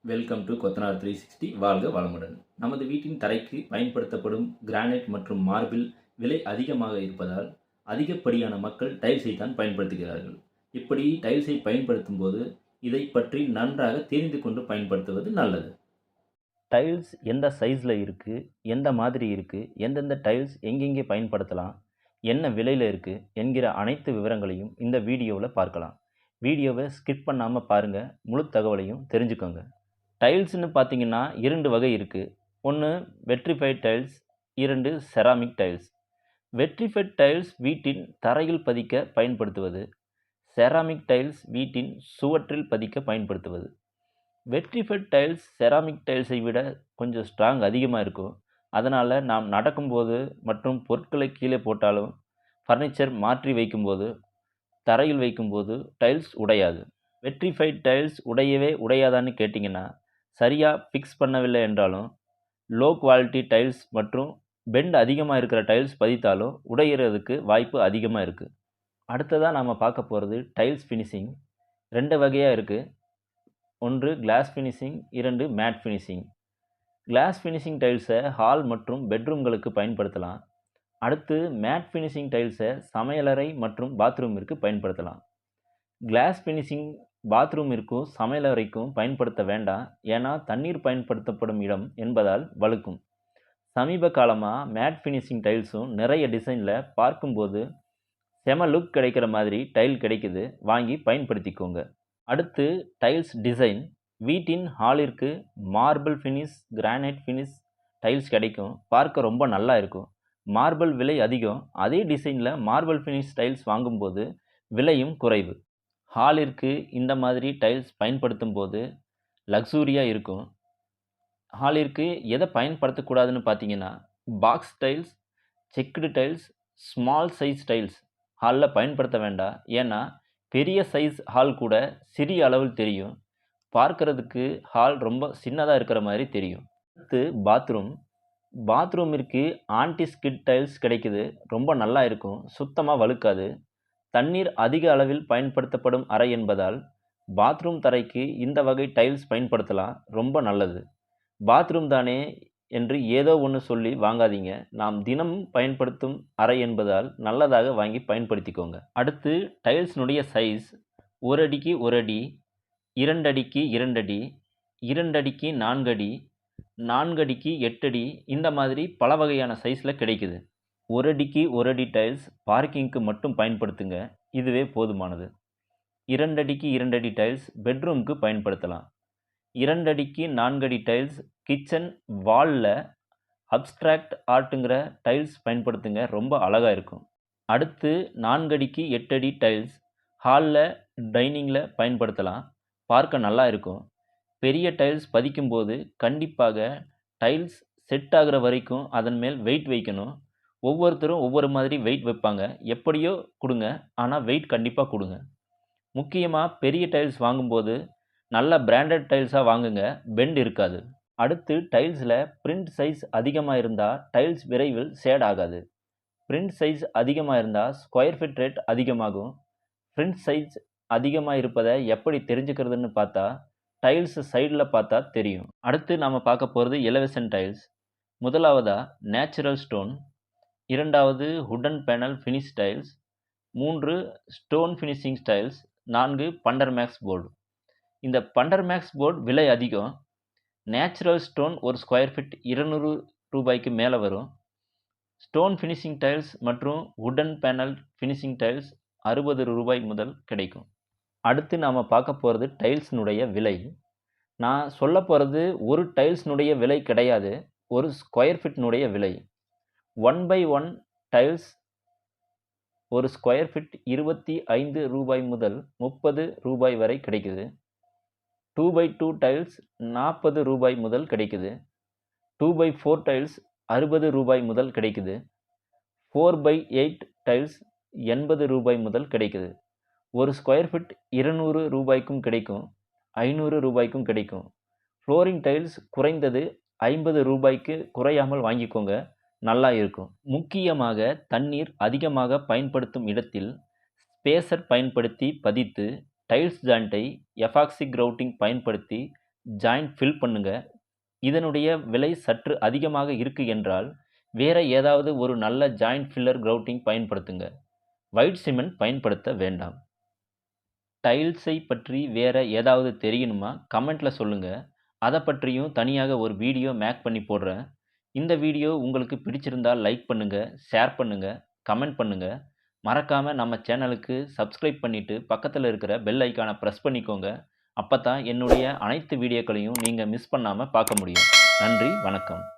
Welcome to கொத்தனார் 360 வாழ்க வளமுடன். நமது வீட்டின் தரைக்கு பயன்படுத்தப்படும் கிரானைட் மற்றும் மார்பிள் விலை அதிகமாக இருப்பதால் அதிகப்படியான மக்கள் டைல்ஸை தான் பயன்படுத்துகிறார்கள். இப்படி டைல்ஸை பயன்படுத்தும் போது இதை பற்றி நன்றாக தெரிந்து கொண்டு பயன்படுத்துவது நல்லது. டைல்ஸ் எந்த சைஸில் இருக்குது, எந்த மாதிரி இருக்குது, எந்தெந்த டைல்ஸ் எங்கெங்கே பயன்படுத்தலாம், என்ன விலையில் இருக்குது என்கிற அனைத்து விவரங்களையும் இந்த வீடியோவில் பார்க்கலாம். வீடியோவை ஸ்கிப் பண்ணாமல் பாருங்கள், முழு தகவலையும் தெரிஞ்சுக்கோங்க. டைல்ஸ்னு பார்த்தீங்கன்னா 2 வகை இருக்குது. ஒன்று vitrified tiles, 2 ceramic tiles. Vitrified tiles வீட்டின் தரையில் பதிக்க பயன்படுத்துவது, செராமிக் டைல்ஸ் வீட்டின் சுவற்றில் பதிக்க பயன்படுத்துவது. வெட்ரிஃபைட் டைல்ஸ் செராமிக் டைல்ஸை விட கொஞ்சம் ஸ்ட்ராங் அதிகமாக இருக்கும். அதனால் நாம் நடக்கும்போது மற்றும் பொருட்களை கீழே போட்டாலும், ஃபர்னிச்சர் மாற்றி வைக்கும்போது, தரையில் வைக்கும்போது டைல்ஸ் உடையாது. வெட்ரிஃபைட் டைல்ஸ் உடையவே உடையாதான்னு கேட்டிங்கன்னா, சரியாக ஃபிக்ஸ் பண்ணவில்லை என்றாலும், லோ குவாலிட்டி டைல்ஸ் மற்றும் பெண்ட் அதிகமாக இருக்கிற டைல்ஸ் பதித்தாலும் உடையிறதுக்கு வாய்ப்பு அதிகமாக இருக்குது. அடுத்ததாக நாம் பார்க்க போகிறது டைல்ஸ் ஃபினிஷிங். 2 வகையாக இருக்குது. ஒன்று glass finishing, 2 matte finishing. Glass finishing டைல்ஸை ஹால் மற்றும் பெட்ரூம்களுக்கு பயன்படுத்தலாம். அடுத்து மேட் ஃபினிஷிங் டைல்ஸை சமையலறை மற்றும் பாத்ரூமிற்கு பயன்படுத்தலாம். கிளாஸ் ஃபினிஷிங் பாத்ரூமிற்கும் சமையலறைக்கும் பயன்படுத்த வேண்டாம், ஏன்னா தண்ணீர் பயன்படுத்தப்படும் இடம் என்பதால் வழுக்கும். சமீப காலமாக மேட் ஃபினிஷிங் டைல்ஸும் நிறைய டிசைனில் பார்க்கும்போது செம லுக் கிடைக்கிற மாதிரி டைல் கிடைக்குது, வாங்கி பயன்படுத்திக்கோங்க. அடுத்து டைல்ஸ் டிசைன். வீட்டின் ஹாலிற்கு marble finish, granite finish tiles கிடைக்கும், பார்க்க ரொம்ப நல்லா இருக்கும். மார்பிள் விலை அதிகம், அதே டிசைனில் மார்பிள் ஃபினிஷ் டைல்ஸ் வாங்கும்போது விலையும் குறைவு. ஹாலிற்கு இந்த மாதிரி டைல்ஸ் பயன்படுத்தும் போது லக்ஸூரியாக இருக்கும். ஹாலிற்கு எதை பயன்படுத்தக்கூடாதுன்னு பார்த்தீங்கன்னா, box tiles, checked tiles, small size tiles ஹாலில் பயன்படுத்த வேண்டாம். ஏன்னா பெரிய சைஸ் ஹால் கூட சிறிய அளவில் தெரியும், பார்க்குறதுக்கு ஹால் ரொம்ப சின்னதாக இருக்கிற மாதிரி தெரியும். அடுத்து பாத்ரூம். பாத்ரூமிற்கு ஆன்டி ஸ்கிட் டைல்ஸ் கிடைக்குது, ரொம்ப நல்லா இருக்கும், சுத்தமாக வழுக்காது. தண்ணீர் அதிக அளவில் பயன்படுத்தப்படும் அறை என்பதால் பாத்ரூம் தரைக்கு இந்த வகை டைல்ஸ் பயன்படுத்தலாம், ரொம்ப நல்லது. பாத்ரூம் தானே என்று ஏதோ ஒன்று சொல்லி வாங்காதீங்க, நாம் தினமும் பயன்படுத்தும் அறை என்பதால் நல்லதாக வாங்கி பயன்படுத்திக்கோங்க. அடுத்து டைல்ஸ்னுடைய சைஸ் 1 அடிக்கு 1 அடி, 2 அடிக்கு 2 அடி, 2 அடிக்கு 4 அடி, 4 அடிக்கு 8 அடி, இந்த மாதிரி பல வகையான சைஸில் கிடைக்குது. 1 அடிக்கு 1 அடி டைல்ஸ் பார்க்கிங்க்கு மட்டும் பயன்படுத்துங்க, இதுவே போதுமானது. 2 அடிக்கு 2 அடி டைல்ஸ் பெட்ரூமுக்கு பயன்படுத்தலாம். 2 அடிக்கு 4 அடி டைல்ஸ் கிச்சன் வாலில் அப்ஸ்ட்ராக்ட் ஆர்ட்டுங்கிற டைல்ஸ் பயன்படுத்துங்க, ரொம்ப அழகாக இருக்கும். அடுத்து 4 அடிக்கு 8 அடி டைல்ஸ் ஹாலில் டைனிங்கில் பயன்படுத்தலாம், பார்க்க நல்லா இருக்கும். பெரிய டைல்ஸ் பதிக்கும்போது கண்டிப்பாக டைல்ஸ் செட் ஆகிற வரைக்கும் அதன் மேல் வெயிட் வைக்கணும். ஒவ்வொருத்தரும் ஒவ்வொரு மாதிரி வெயிட் வைப்பாங்க, எப்படியோ கொடுங்க, ஆனால் வெயிட் கண்டிப்பாக கொடுங்க. முக்கியமாக பெரிய டைல்ஸ் வாங்கும்போது நல்ல பிராண்டட் டைல்ஸாக வாங்குங்க, பெண்ட் இருக்காது. அடுத்து டைல்ஸில் பிரிண்ட் சைஸ் அதிகமாக இருந்தால் டைல்ஸ் விரைவில் ஷேட் ஆகாது. பிரிண்ட் சைஸ் அதிகமாக இருந்தால் ஸ்கொயர் ஃபீட் ரேட் அதிகமாகும். பிரிண்ட் சைஸ் அதிகமாக இருப்பதை எப்படி தெரிஞ்சுக்கிறதுன்னு பார்த்தா டைல்ஸ் சைடில் பார்த்தா தெரியும். அடுத்து நாம் பார்க்க போகிறது எலிவேஷன் டைல்ஸ். முதலாவதாக நேச்சுரல் ஸ்டோன், 2வது wooden panel finish tiles, 3 stone finishing tiles, 4 Fundermax board. இந்த பண்டர் மேக்ஸ் போர்டு விலை அதிகம். நேச்சுரல் ஸ்டோன் ஒரு ஸ்கொயர் ஃபீட் 200 ரூபாய்க்கு மேலே வரும். ஸ்டோன் ஃபினிஷிங் டைல்ஸ் மற்றும் வுடன் பேனல் ஃபினிஷிங் டைல்ஸ் 60 ரூபாய் முதல் கிடைக்கும். அடுத்து நாம் பார்க்க போகிறது டைல்ஸ்னுடைய விலை. நான் சொல்ல போகிறது ஒரு டைல்ஸ்னுடைய விலை கிடையாது, ஒரு ஸ்கொயர் ஃபீட்னுடைய விலை. 1/1 டைல்ஸ் ஒரு ஸ்கொயர் ஃபீட் 25 ரூபாய் முதல் 30 ரூபாய் வரை கிடைக்குது. 2/2 டைல்ஸ் 40 ரூபாய் முதல் கிடைக்குது. 2/4 டைல்ஸ் 60 ரூபாய் முதல் கிடைக்குது. 4/8 டைல்ஸ் 80 ரூபாய் முதல் கிடைக்குது. ஒரு ஸ்கொயர் ஃபீட் 200 ரூபாய்க்கும் கிடைக்கும், 500 ரூபாய்க்கும் கிடைக்கும். ஃப்ளோரிங் டைல்ஸ் குறைந்தது 50 ரூபாய்க்கு குறையாமல் வாங்கிக்கோங்க, நல்லா இருக்கும். முக்கியமாக தண்ணீர் அதிகமாக பயன்படுத்தும் இடத்தில் ஸ்பேசர் பயன்படுத்தி பதித்து டைல்ஸ் ஜாயிண்ட்டை எபாக்சி கிரவுட்டிங் பயன்படுத்தி ஜாயிண்ட் ஃபில் பண்ணுங்க. இதனுடைய விலை சற்று அதிகமாக இருக்கு என்றால், வேற ஏதாவது ஒரு நல்ல ஜாயிண்ட் ஃபில்லர் கிரவுட்டிங் பயன்படுத்துங்க. ஒயிட் சிமெண்ட் பயன்படுத்த வேண்டாம். டைல்ஸை பற்றி வேற ஏதாவது தெரியணுமா? கமெண்ட்ல சொல்லுங்க. அத பற்றியும் தனியாக ஒரு வீடியோ மேக் பண்ணி போடுறேன். இந்த வீடியோ உங்களுக்கு பிடிச்சிருந்தா லைக் பண்ணுங்க, ஷேர் பண்ணுங்க, கமெண்ட் பண்ணுங்க. மறக்காம நம்ம சேனலுக்கு சப்ஸ்கிரைப் பண்ணிட்டு பக்கத்துல இருக்கிற பெல் ஐகானை பிரஸ் பண்ணிக்கோங்க. அப்பதான் என்னுடைய அனைத்து வீடியோக்களையும் நீங்க மிஸ் பண்ணாம பார்க்க முடியும். நன்றி, வணக்கம்.